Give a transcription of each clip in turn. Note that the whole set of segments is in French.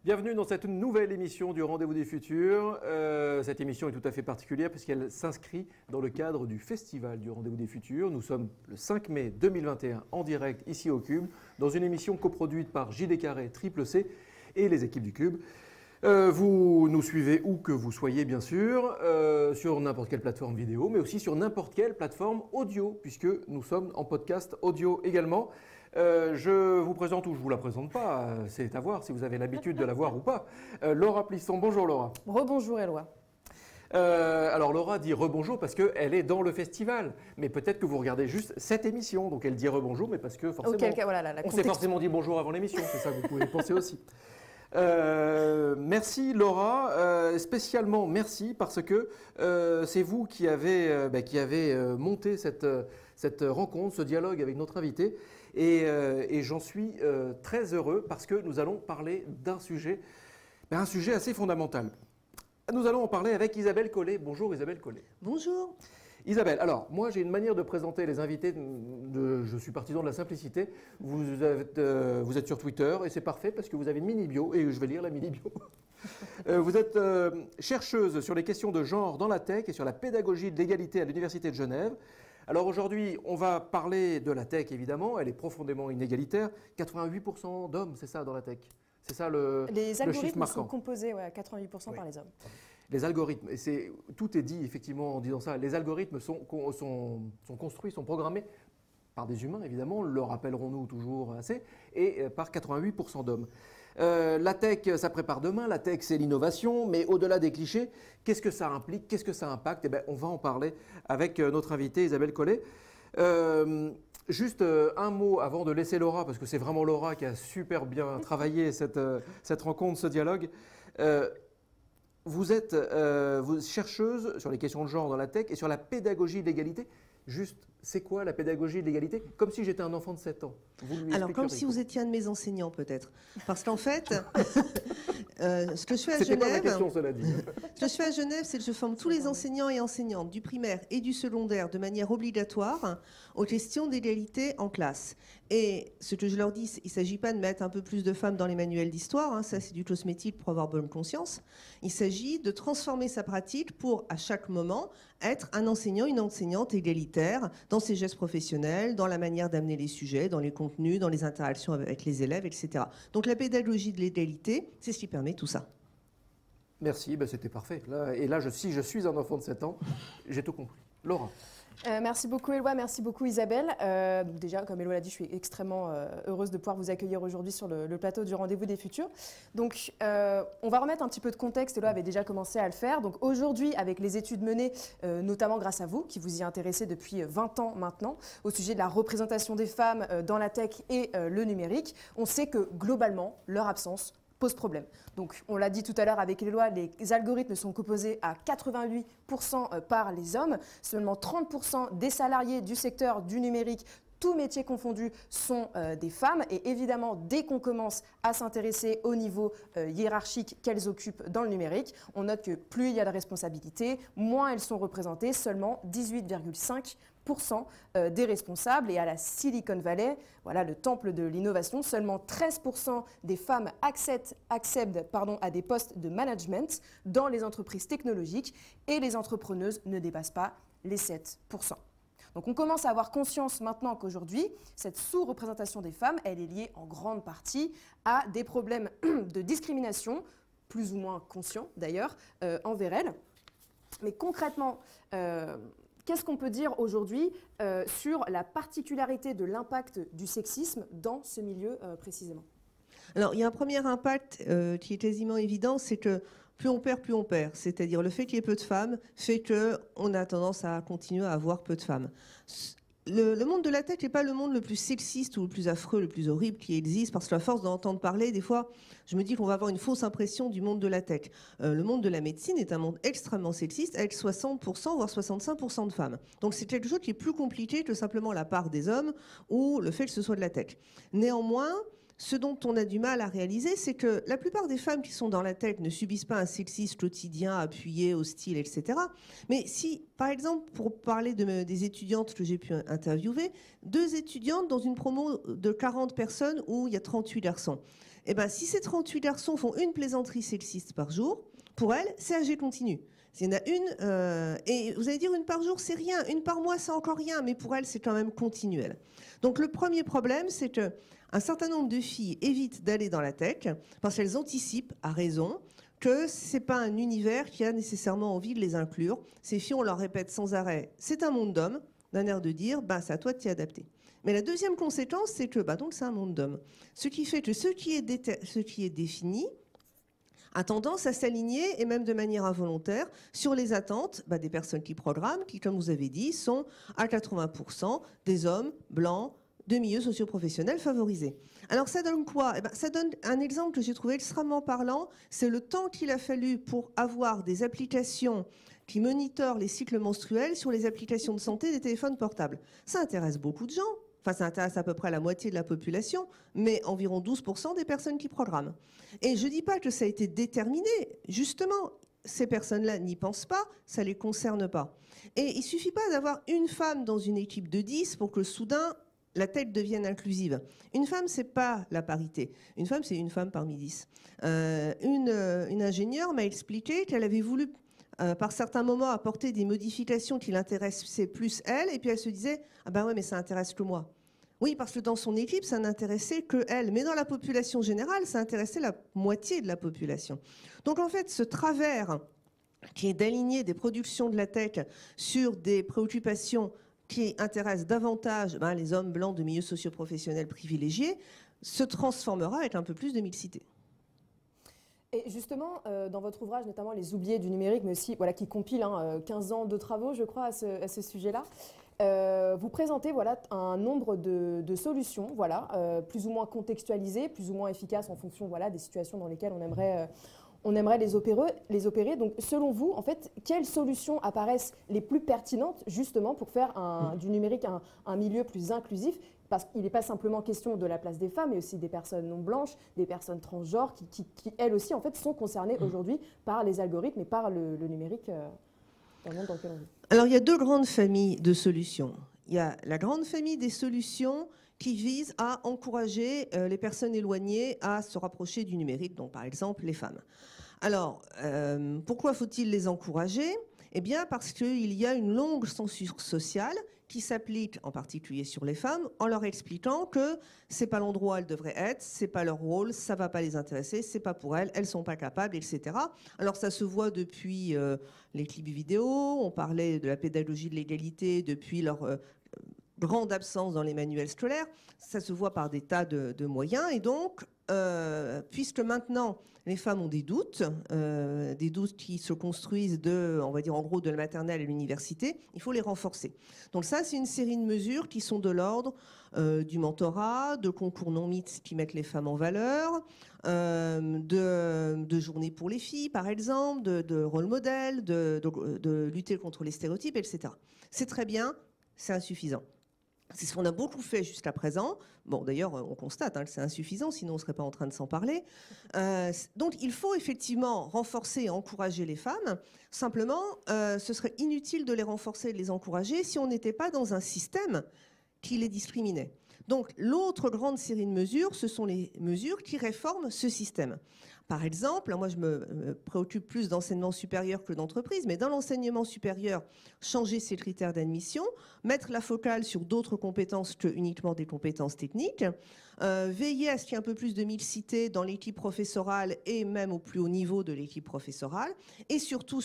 Bienvenue dans cette nouvelle émission du Rendez-vous des Futurs. Cette émission est tout à fait particulière puisqu'elle s'inscrit dans le cadre du Festival du Rendez-vous des Futurs. Nous sommes le 5 mai 2021 en direct ici au Cube dans une émission coproduite par JD Carré, Triple C et les équipes du Cube. Vous nous suivez où que vous soyez bien sûr, sur n'importe quelle plateforme vidéo, mais aussi sur n'importe quelle plateforme audio puisque nous sommes en podcast audio également. Je vous présente ou je ne vous la présente pas, c'est à voir si vous avez l'habitude de la voir ou pas. Laura Plisson, bonjour Laura. Rebonjour Éloi. Alors Laura dit rebonjour parce qu'elle est dans le festival, mais peut-être que vous regardez juste cette émission, donc elle dit rebonjour, mais parce que forcément, on s'est forcément dit bonjour avant l'émission, c'est ça que vous pouvez penser aussi. Merci Laura, spécialement merci parce que c'est vous qui avez monté cette rencontre, ce dialogue avec notre invité et j'en suis très heureux parce que nous allons parler d'un sujet, un sujet assez fondamental. Nous allons en parler avec Isabelle Collet. Bonjour Isabelle Collet. Bonjour. Isabelle, alors moi j'ai une manière de présenter les invités, je suis partisan de la simplicité. Vous êtes sur Twitter et c'est parfait parce que vous avez une mini-bio et je vais lire la mini-bio. Vous êtes chercheuse sur les questions de genre dans la tech et sur la pédagogie de l'égalité à l'Université de Genève. Alors aujourd'hui, on va parler de la tech évidemment, elle est profondément inégalitaire. 88% d'hommes, c'est ça dans la tech? C'est ça le chiffre marquant. Les algorithmes sont composés à 88% par les hommes. Les algorithmes, et tout est dit effectivement en disant ça, les algorithmes sont construits, sont programmés par des humains évidemment, le rappellerons-nous toujours assez, et par 88% d'hommes. La tech, ça prépare demain, la tech c'est l'innovation, mais au-delà des clichés, qu'est-ce que ça implique, qu'est-ce que ça impacte? Eh bien, on va en parler avec notre invitée Isabelle Collet. Juste un mot avant de laisser Laura, parce que c'est vraiment Laura qui a super bien travaillé cette rencontre, ce dialogue. Vous êtes chercheuse sur les questions de genre dans la tech et sur la pédagogie de l'égalité. Juste, c'est quoi la pédagogie de l'égalité? Comme si j'étais un enfant de 7 ans. Alors, comme si vous étiez un de mes enseignants, peut-être. Parce qu'en fait, ce que je fais à Genève... C'était pas ma question, cela dit. Ce que je fais à Genève, c'est que je forme tous les enseignants et enseignantes du primaire et du secondaire de manière obligatoire aux questions d'égalité en classe. Et ce que je leur dis, il ne s'agit pas de mettre un peu plus de femmes dans les manuels d'histoire, ça c'est du cosmétique pour avoir bonne conscience. Il s'agit de transformer sa pratique pour, à chaque moment, être un enseignant, une enseignante égalitaire dans ses gestes professionnels, dans la manière d'amener les sujets, dans les contenus, dans les interactions avec les élèves, etc. Donc la pédagogie de l'égalité, c'est ce qui permet tout ça. Merci, c'était parfait. Si je suis un enfant de 7 ans, j'ai tout compris. Laura. Merci beaucoup Éloi, merci beaucoup Isabelle. Déjà, comme Éloi l'a dit, je suis extrêmement heureuse de pouvoir vous accueillir aujourd'hui sur le plateau du Rendez-vous des Futurs. Donc, on va remettre un petit peu de contexte, Éloi avait déjà commencé à le faire. Donc aujourd'hui, avec les études menées, notamment grâce à vous, qui vous y intéressez depuis 20 ans maintenant, au sujet de la représentation des femmes dans la tech et le numérique, on sait que globalement, leur absence pose problème. Donc, on l'a dit tout à l'heure avec Éloi, les algorithmes sont composés à 88% par les hommes. Seulement 30% des salariés du secteur du numérique, tous métiers confondus, sont des femmes. Et évidemment, dès qu'on commence à s'intéresser au niveau hiérarchique qu'elles occupent dans le numérique, on note que plus il y a de responsabilités, moins elles sont représentées, seulement 18,5% des responsables. Et à la Silicon Valley, voilà le temple de l'innovation, seulement 13% des femmes accèdent à des postes de management dans les entreprises technologiques et les entrepreneuses ne dépassent pas les 7%. Donc on commence à avoir conscience maintenant qu'aujourd'hui, cette sous-représentation des femmes, elle est liée en grande partie à des problèmes de discrimination, plus ou moins conscients d'ailleurs, envers elles. Mais concrètement, qu'est-ce qu'on peut dire aujourd'hui sur la particularité de l'impact du sexisme dans ce milieu précisément? Alors, il y a un premier impact qui est quasiment évident, c'est que plus on perd, plus on perd. C'est-à-dire le fait qu'il y ait peu de femmes fait qu'on a tendance à continuer à avoir peu de femmes. Le monde de la tech n'est pas le monde le plus sexiste ou le plus affreux, le plus horrible qui existe, parce qu'à force d'entendre parler, des fois, je me dis qu'on va avoir une fausse impression du monde de la tech. Le monde de la médecine est un monde extrêmement sexiste, avec 60%, voire 65% de femmes. Donc c'est quelque chose qui est plus compliqué que simplement la part des hommes ou le fait que ce soit de la tech. Néanmoins, ce dont on a du mal à réaliser, c'est que la plupart des femmes qui sont dans la tech ne subissent pas un sexisme quotidien appuyé, hostile, etc. Mais si, par exemple, pour parler des étudiantes que j'ai pu interviewer, 2 étudiantes dans une promo de 40 personnes où il y a 38 garçons. Eh ben, si ces 38 garçons font une plaisanterie sexiste par jour, pour elles, c'est âgé continu. S'il y en a une, et vous allez dire une par jour, c'est rien, une par mois, c'est encore rien, mais pour elles, c'est quand même continuel. Donc le premier problème, c'est qu'un certain nombre de filles évitent d'aller dans la tech parce qu'elles anticipent, à raison, que ce n'est pas un univers qui a nécessairement envie de les inclure. Ces filles, on leur répète sans arrêt, c'est un monde d'hommes, d'un air de dire, ben, c'est à toi de t'y adapter. Mais la deuxième conséquence, c'est que donc c'est un monde d'hommes. Ce qui fait que ce qui est défini a tendance à s'aligner, et même de manière involontaire, sur les attentes des personnes qui programment, qui, comme vous avez dit, sont à 80% des hommes blancs de milieux socio-professionnels favorisés. Alors ça donne quoi? Ça donne un exemple que j'ai trouvé extrêmement parlant, c'est le temps qu'il a fallu pour avoir des applications qui monitorent les cycles menstruels sur les applications de santé des téléphones portables. Ça intéresse beaucoup de gens. Enfin, ça intéresse à peu près la moitié de la population, mais environ 12% des personnes qui programment. Et je ne dis pas que ça a été déterminé. Justement, ces personnes-là n'y pensent pas, ça ne les concerne pas. Et il ne suffit pas d'avoir une femme dans une équipe de 10 pour que soudain, la tête devienne inclusive. Une femme, ce n'est pas la parité. Une femme, c'est une femme parmi 10. Une ingénieure m'a expliqué qu'elle avait voulu par certains moments apporter des modifications qui l'intéressaient plus elle, et puis elle se disait « Ah ben ouais, mais ça intéresse que moi ». Oui, parce que dans son équipe, ça n'intéressait que elle, mais dans la population générale, ça intéressait la moitié de la population. Donc en fait, ce travers qui est d'aligner des productions de la tech sur des préoccupations qui intéressent davantage les hommes blancs de milieux socio-professionnels privilégiés, se transformera avec un peu plus de mixité. Et justement, dans votre ouvrage, notamment Les oubliés du numérique, mais aussi qui compile 15 ans de travaux, je crois, à ce sujet-là, vous présentez un nombre de solutions plus ou moins contextualisées, plus ou moins efficaces en fonction des situations dans lesquelles on aimerait les opérer. Donc, selon vous, en fait, quelles solutions apparaissent les plus pertinentes justement pour faire du numérique un milieu plus inclusif? Parce qu'il n'est pas simplement question de la place des femmes, mais aussi des personnes non blanches, des personnes transgenres qui elles aussi, en fait, sont concernées aujourd'hui par les algorithmes et par le numérique dans le monde dans lequel on vit. Alors, il y a deux grandes familles de solutions. Il y a la grande famille des solutions qui visent à encourager les personnes éloignées à se rapprocher du numérique, donc par exemple les femmes. Alors, pourquoi faut-il les encourager? Eh bien, parce qu'il y a une longue censure sociale qui s'applique en particulier sur les femmes, en leur expliquant que c'est pas l'endroit où elles devraient être, c'est pas leur rôle, ça va pas les intéresser, c'est pas pour elles sont pas capables, etc. Alors ça se voit depuis les clips vidéo, on parlait de la pédagogie de l'égalité depuis leur grande absence dans les manuels scolaires, ça se voit par des tas de moyens, et donc puisque maintenant les femmes ont des doutes qui se construisent on va dire en gros de la maternelle à l'université, il faut les renforcer. Donc ça, c'est une série de mesures qui sont de l'ordre du mentorat, de concours non mixtes qui mettent les femmes en valeur, de journées pour les filles, par exemple, de rôle modèle, de lutter contre les stéréotypes, etc. C'est très bien, c'est insuffisant. C'est ce qu'on a beaucoup fait jusqu'à présent. Bon, d'ailleurs, on constate que c'est insuffisant, sinon on ne serait pas en train de s'en parler. Donc, il faut effectivement renforcer et encourager les femmes. Simplement, ce serait inutile de les renforcer et de les encourager si on n'était pas dans un système qui les discriminait. Donc, l'autre grande série de mesures, ce sont les mesures qui réforment ce système. Par exemple, moi je me préoccupe plus d'enseignement supérieur que d'entreprise, mais dans l'enseignement supérieur, changer ses critères d'admission, mettre la focale sur d'autres compétences que uniquement des compétences techniques, veiller à ce qu'il y ait un peu plus de mixité dans l'équipe professorale et même au plus haut niveau de l'équipe professorale, et surtout,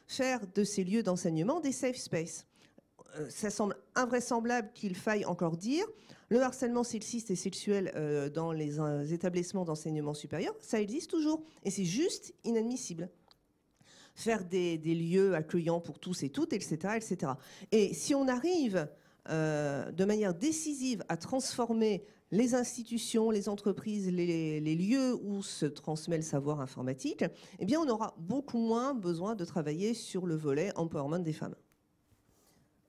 faire de ces lieux d'enseignement des safe spaces. Ça semble invraisemblable qu'il faille encore dire. Le harcèlement sexiste et sexuel dans les établissements d'enseignement supérieur, ça existe toujours. Et c'est juste inadmissible. Faire des lieux accueillants pour tous et toutes, etc., etc. Et si on arrive de manière décisive à transformer les institutions, les entreprises, les lieux où se transmet le savoir informatique, eh bien on aura beaucoup moins besoin de travailler sur le volet empowerment des femmes.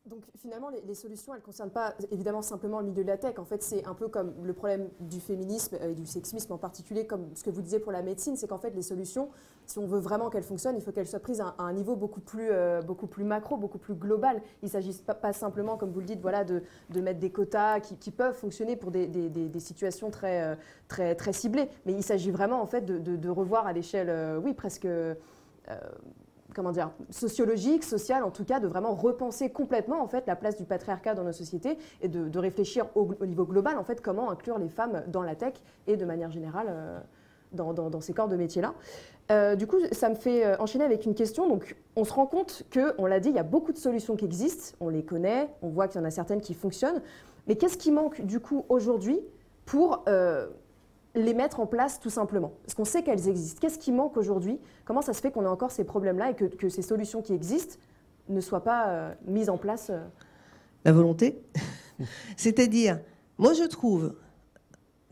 Donc finalement, les solutions, elles ne concernent pas évidemment simplement le milieu de la tech. En fait, c'est un peu comme le problème du féminisme et du sexisme en particulier, comme ce que vous disiez pour la médecine, c'est qu'en fait, les solutions, si on veut vraiment qu'elles fonctionnent, il faut qu'elles soient prises à un niveau beaucoup plus macro, beaucoup plus global. Il ne s'agit pas simplement, comme vous le dites, voilà, de mettre des quotas qui peuvent fonctionner pour des situations très ciblées. Mais il s'agit vraiment en fait de revoir à l'échelle, oui, presque... comment dire, sociologique, sociale, en tout cas, de vraiment repenser complètement en fait la place du patriarcat dans nos sociétés et de réfléchir au niveau global en fait comment inclure les femmes dans la tech et de manière générale dans ces corps de métiers-là. Du coup, ça me fait enchaîner avec une question. Donc, on se rend compte que, on l'a dit, il y a beaucoup de solutions qui existent, on les connaît, on voit qu'il y en a certaines qui fonctionnent. Mais qu'est-ce qui manque du coup aujourd'hui pour les mettre en place tout simplement? Parce qu'on sait qu'elles existent. Qu'est-ce qui manque aujourd'hui? Comment ça se fait qu'on a encore ces problèmes-là et que ces solutions qui existent ne soient pas mises en place? La volonté. C'est-à-dire, moi je trouve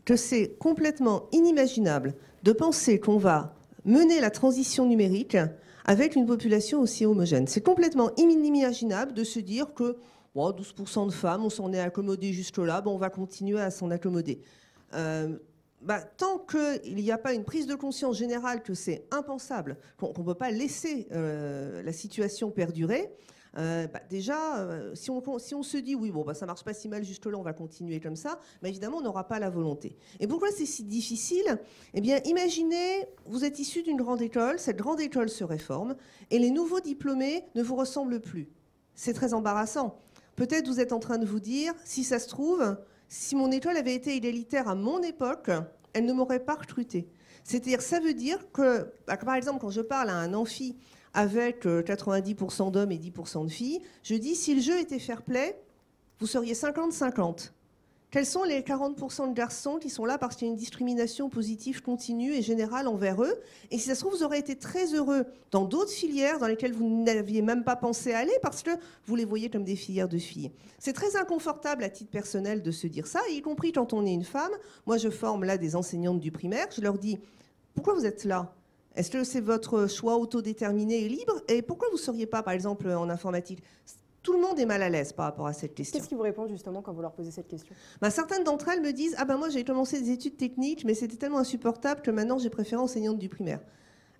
que c'est complètement inimaginable de penser qu'on va mener la transition numérique avec une population aussi homogène. C'est complètement inimaginable de se dire que 12% de femmes, on s'en est accommodé juste là, on va continuer à s'en accommoder. Tant qu'il n'y a pas une prise de conscience générale que c'est impensable, qu'on ne peut pas laisser la situation perdurer, si on se dit oui, ça ne marche pas si mal jusque là, on va continuer comme ça, évidemment, on n'aura pas la volonté. Et pourquoi c'est si difficile? Eh bien, imaginez, vous êtes issu d'une grande école, cette grande école se réforme, et les nouveaux diplômés ne vous ressemblent plus. C'est très embarrassant. Peut-être vous êtes en train de vous dire, si ça se trouve, si mon école avait été égalitaire à mon époque, elle ne m'aurait pas recruté. C'est-à-dire, ça veut dire que, par exemple, quand je parle à un amphi avec 90% d'hommes et 10% de filles, je dis, si le jeu était fair play, vous seriez 50-50. Quels sont les 40% de garçons qui sont là parce qu'il y a une discrimination positive continue et générale envers eux? Et si ça se trouve, vous aurez été très heureux dans d'autres filières dans lesquelles vous n'aviez même pas pensé aller parce que vous les voyez comme des filières de filles. C'est très inconfortable à titre personnel de se dire ça, y compris quand on est une femme. Moi, je forme là des enseignantes du primaire. Je leur dis, pourquoi vous êtes là? Est-ce que c'est votre choix autodéterminé et libre? Et pourquoi vous ne seriez pas, par exemple, en informatique? Tout le monde est mal à l'aise par rapport à cette question. Qu'est-ce qu'ils vous répondent justement quand vous leur posez cette question? Certaines d'entre elles me disent « Ah moi j'ai commencé des études techniques, mais c'était tellement insupportable que maintenant j'ai préféré enseignante du primaire. »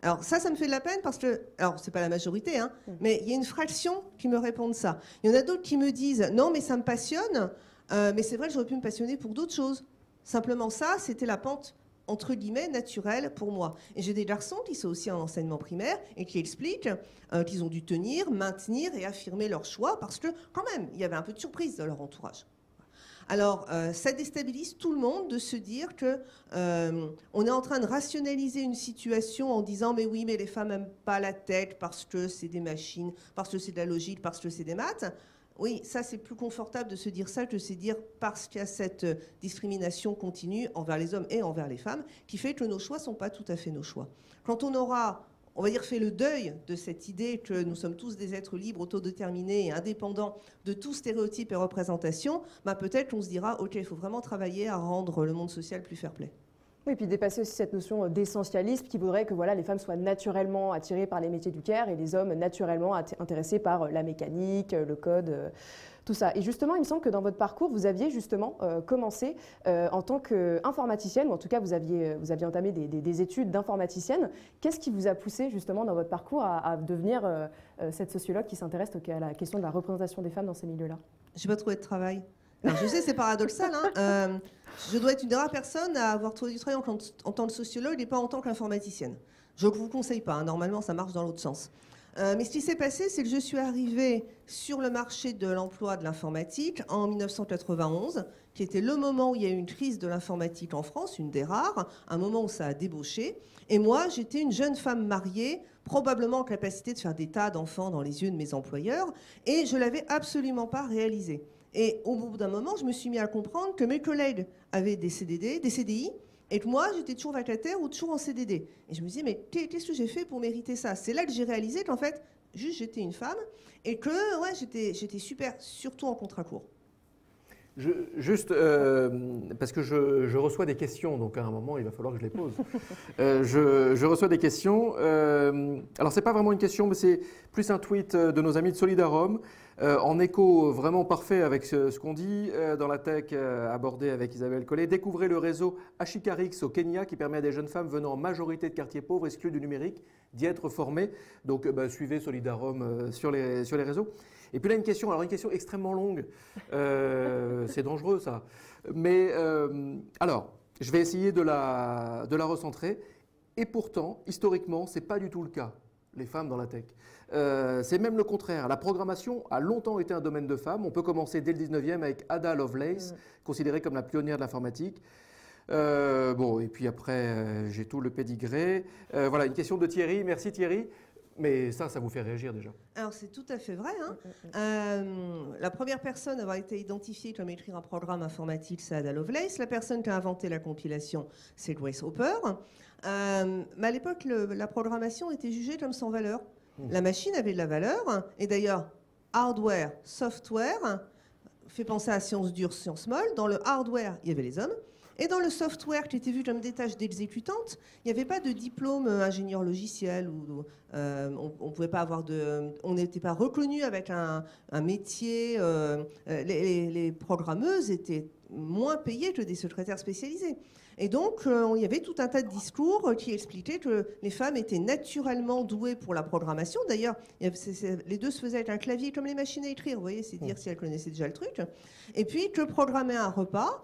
Alors ça me fait de la peine parce que, alors c'est pas la majorité, mais il y a une fraction qui me répondent ça. Il y en a d'autres qui me disent « Non mais ça me passionne, mais c'est vrai que j'aurais pu me passionner pour d'autres choses. » Simplement ça, c'était la pente entre guillemets, naturel pour moi. Et j'ai des garçons qui sont aussi en enseignement primaire et qui expliquent qu'ils ont dû tenir, maintenir et affirmer leur choix parce que, quand même, il y avait un peu de surprise dans leur entourage. Alors, ça déstabilise tout le monde de se dire qu'on est en train de rationaliser une situation en disant « Mais oui, mais les femmes n'aiment pas la tech parce que c'est des machines, parce que c'est de la logique, parce que c'est des maths. » Oui, ça c'est plus confortable de se dire ça que de se dire parce qu'il y a cette discrimination continue envers les hommes et envers les femmes qui fait que nos choix ne sont pas tout à fait nos choix. Quand on aura, on va dire, fait le deuil de cette idée que nous sommes tous des êtres libres, autodéterminés et indépendants de tout stéréotype et représentation, peut-être qu'on se dira ok, il faut vraiment travailler à rendre le monde social plus fair-play. Oui, et puis dépasser aussi cette notion d'essentialisme qui voudrait que les femmes soient naturellement attirées par les métiers du care et les hommes naturellement intéressés par la mécanique, le code, tout ça. Et justement, il me semble que dans votre parcours, vous aviez justement commencé en tant qu'informaticienne, ou en tout cas vous aviez entamé des études d'informaticienne. Qu'est-ce qui vous a poussé justement dans votre parcours à devenir cette sociologue qui s'intéresse à la question de la représentation des femmes dans ces milieux-là? Je n'ai pas trouvé de travail. Alors, je sais, c'est paradoxal. Je dois être une des rares personnes à avoir trouvé du travail en tant que sociologue et pas en tant qu'informaticienne. Je ne vous conseille pas. Normalement, ça marche dans l'autre sens. Mais ce qui s'est passé, c'est que je suis arrivée sur le marché de l'emploi de l'informatique en 1991, qui était le moment où il y a eu une crise de l'informatique en France, une des rares, un moment où ça a débauché. Et moi, j'étais une jeune femme mariée, probablement en capacité de faire des tas d'enfants dans les yeux de mes employeurs, et je ne l'avais absolument pas réalisé. Et au bout d'un moment, je me suis mis à comprendre que mes collègues avaient des CDI, et que moi, j'étais toujours vacataire ou toujours en CDD. Et je me disais, mais qu'est-ce que j'ai fait pour mériter ça? C'est là que j'ai réalisé qu'en fait, juste j'étais une femme, et que j'étais super, surtout en contrat court. Juste, parce que je reçois des questions, donc à un moment, il va falloir que je les pose. Je reçois des questions. Alors, ce n'est pas vraiment une question, mais c'est plus un tweet de nos amis de Solidarum, en écho vraiment parfait avec ce qu'on dit dans la tech abordée avec Isabelle Collet. Découvrez le réseau Ashikarix au Kenya qui permet à des jeunes femmes venant en majorité de quartiers pauvres exclus du numérique d'y être formées. Donc, suivez Solidarum sur les réseaux. Et puis là, une question extrêmement longue. C'est dangereux, ça. Mais alors, je vais essayer de la recentrer. Et pourtant, historiquement, ce n'est pas du tout le cas, les femmes dans la tech. C'est même le contraire. La programmation a longtemps été un domaine de femmes. On peut commencer dès le 19e avec Ada Lovelace, considérée comme la pionnière de l'informatique. Bon, et puis après, j'ai tout le pédigré. Voilà, une question de Thierry. Merci Thierry. Mais ça vous fait réagir déjà. Alors c'est tout à fait vrai. La première personne à avoir été identifiée comme écrire un programme informatique, c'est Ada Lovelace. La personne qui a inventé la compilation, c'est Grace Hopper. Mais à l'époque, la programmation était jugée comme sans valeur. La machine avait de la valeur. Et d'ailleurs, hardware, software, fait penser à sciences dures, sciences molles. Dans le hardware, il y avait les hommes. Et dans le software, qui était vu comme des tâches d'exécutante, il n'y avait pas de diplôme ingénieur logiciel. On pouvait pas avoir on n'était pas reconnu avec un métier. Les programmeuses étaient moins payées que des secrétaires spécialisés. Et donc, il y avait tout un tas de discours qui expliquaient que les femmes étaient naturellement douées pour la programmation. D'ailleurs, les deux se faisaient avec un clavier comme les machines à écrire. Vous voyez, c'est dire si elles connaissaient déjà le truc. Et puis, que programmer un repas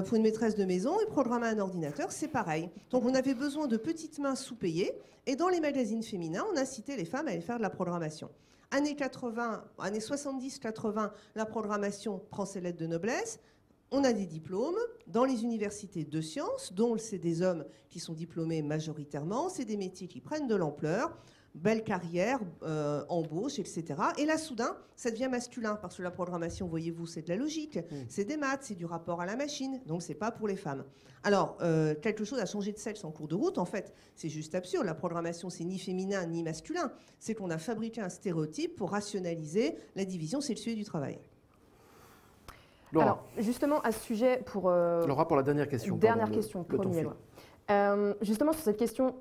pour une maîtresse de maison et programmer un ordinateur, c'est pareil. Donc on avait besoin de petites mains sous-payées et dans les magazines féminins, on incitait les femmes à aller faire de la programmation. Années 70-80, la programmation prend ses lettres de noblesse. On a des diplômes dans les universités de sciences, dont c'est des hommes qui sont diplômés majoritairement. C'est des métiers qui prennent de l'ampleur. Belle carrière, embauche, etc. Et là, soudain, ça devient masculin, parce que la programmation, voyez-vous, c'est de la logique, c'est des maths, c'est du rapport à la machine, donc c'est pas pour les femmes. Alors, quelque chose a changé de sexe en cours de route, en fait, c'est juste absurde. La programmation, c'est ni féminin ni masculin. C'est qu'on a fabriqué un stéréotype pour rationaliser la division sexuée du travail. Laura. Alors, justement, à ce sujet, pour... Laura, pour la dernière question. Dernière question, premier. Justement, sur cette question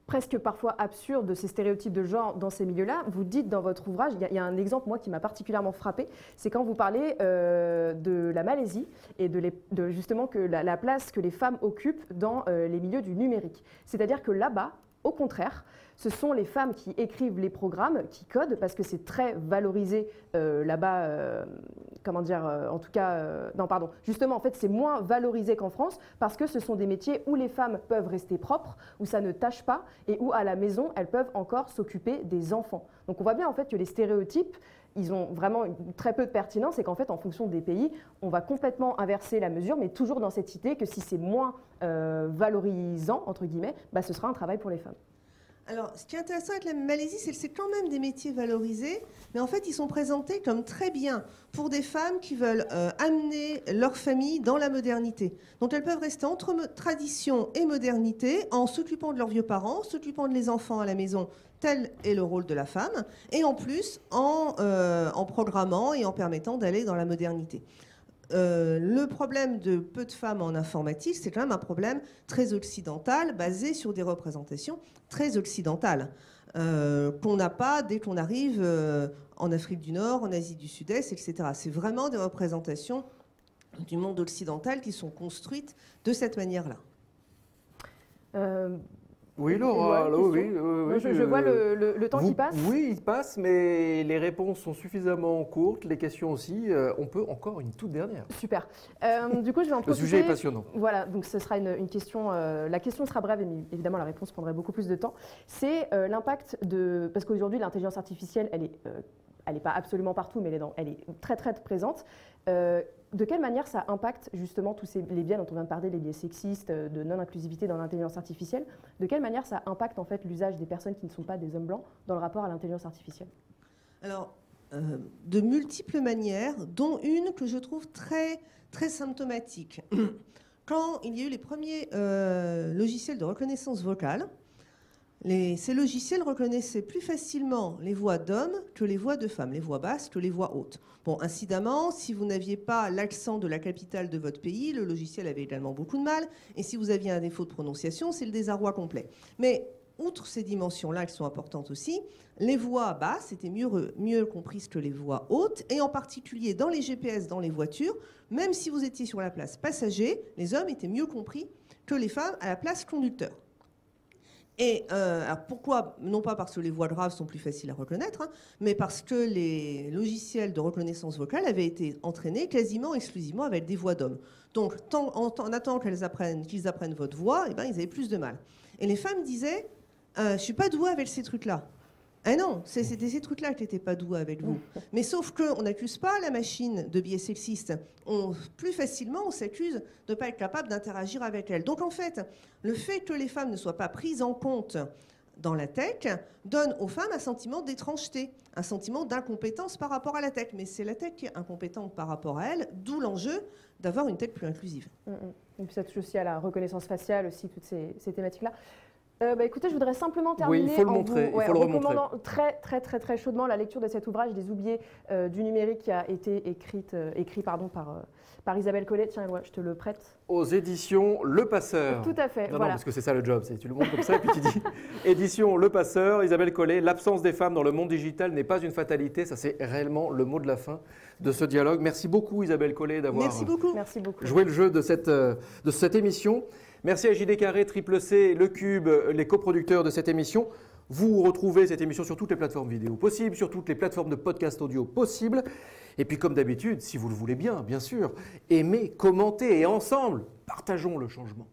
presque parfois absurde de ces stéréotypes de genre dans ces milieux-là, vous dites dans votre ouvrage, il y a un exemple, moi, qui m'a particulièrement frappé, c'est quand vous parlez de la Malaisie et de justement que la place que les femmes occupent dans les milieux du numérique. C'est-à-dire que là-bas, au contraire, ce sont les femmes qui écrivent les programmes, qui codent, parce que c'est très valorisé là-bas, comment dire, en tout cas, non pardon, justement en fait c'est moins valorisé qu'en France, parce que ce sont des métiers où les femmes peuvent rester propres, où ça ne tâche pas, et où à la maison, elles peuvent encore s'occuper des enfants. Donc on voit bien en fait que les stéréotypes, ils ont vraiment très peu de pertinence et qu'en fait, en fonction des pays, on va complètement inverser la mesure, mais toujours dans cette idée que si c'est moins valorisant, entre guillemets, bah, ce sera un travail pour les femmes. Alors, ce qui est intéressant avec la Malaisie, c'est que c'est quand même des métiers valorisés, mais en fait, ils sont présentés comme très bien pour des femmes qui veulent amener leur famille dans la modernité. Donc, elles peuvent rester entre tradition et modernité en s'occupant de leurs vieux parents, s'occupant de les enfants à la maison. Tel est le rôle de la femme, et en plus en programmant et en permettant d'aller dans la modernité. Le problème de peu de femmes en informatique, c'est quand même un problème très occidental, basé sur des représentations très occidentales, qu'on n'a pas dès qu'on arrive en Afrique du Nord, en Asie du Sud-Est, etc. C'est vraiment des représentations du monde occidental qui sont construites de cette manière-là. Oui, Laura, oui, je vois le temps qui passe. Oui, il passe, mais les réponses sont suffisamment courtes, les questions aussi. On peut encore une toute dernière. Super. Du coup, je vais en profiter. Le sujet est passionnant. Voilà, donc ce sera une question. La question sera brève, mais évidemment, la réponse prendrait beaucoup plus de temps. C'est l'impact de. Parce qu'aujourd'hui, l'intelligence artificielle, elle n'est pas absolument partout, mais elle est très, très présente. De quelle manière ça impacte justement tous les biais dont on vient de parler, les biais sexistes, de non-inclusivité dans l'intelligence artificielle? De quelle manière ça impacte en fait l'usage des personnes qui ne sont pas des hommes blancs dans le rapport à l'intelligence artificielle? Alors, de multiples manières, dont une que je trouve très, très symptomatique. Quand il y a eu les premiers logiciels de reconnaissance vocale, Ces logiciels reconnaissaient plus facilement les voix d'hommes que les voix de femmes, les voix basses que les voix hautes. Bon, incidemment, si vous n'aviez pas l'accent de la capitale de votre pays, le logiciel avait également beaucoup de mal. Et si vous aviez un défaut de prononciation, c'est le désarroi complet. Mais outre ces dimensions-là qui sont importantes aussi, les voix basses étaient mieux comprises que les voix hautes, et en particulier dans les GPS, dans les voitures, même si vous étiez sur la place passager, les hommes étaient mieux compris que les femmes à la place conducteur. Et alors pourquoi? Non pas parce que les voix graves sont plus faciles à reconnaître, hein, mais parce que les logiciels de reconnaissance vocale avaient été entraînés quasiment exclusivement avec des voix d'hommes. Donc en attendant qu'ils apprennent votre voix, eh ben, ils avaient plus de mal. Et les femmes disaient je ne suis pas douée avec ces trucs-là. Ah non, c'était ces trucs-là qui n'étaient pas doués avec vous. Mais sauf qu'on n'accuse pas la machine de biais sexiste. Plus facilement, on s'accuse de ne pas être capable d'interagir avec elle. Donc en fait, le fait que les femmes ne soient pas prises en compte dans la tech donne aux femmes un sentiment d'étrangeté, un sentiment d'incompétence par rapport à la tech. Mais c'est la tech qui est incompétente par rapport à elle, d'où l'enjeu d'avoir une tech plus inclusive. Et puis ça touche aussi à la reconnaissance faciale, aussi, toutes ces thématiques-là. Écoutez, je voudrais simplement terminer il faut le montrer, il faut le remontrer. recommandant très chaudement la lecture de cet ouvrage des oubliés du numérique qui a été écrit par Isabelle Collet. Tiens, Éloi, je te le prête. Aux éditions Le Passeur. Tout à fait, non, voilà. Non, parce que c'est ça le job, tu le montres comme ça et puis tu dis édition Le Passeur, Isabelle Collet, l'absence des femmes dans le monde digital n'est pas une fatalité. Ça, c'est réellement le mot de la fin de ce dialogue. Merci beaucoup Isabelle Collet d'avoir joué le jeu de cette émission. Merci à JD Carré, Triple C, Le Cube, les coproducteurs de cette émission. Vous retrouvez cette émission sur toutes les plateformes vidéo possibles, sur toutes les plateformes de podcast audio possibles. Et puis comme d'habitude, si vous le voulez bien sûr, aimez, commentez et ensemble, partageons le changement.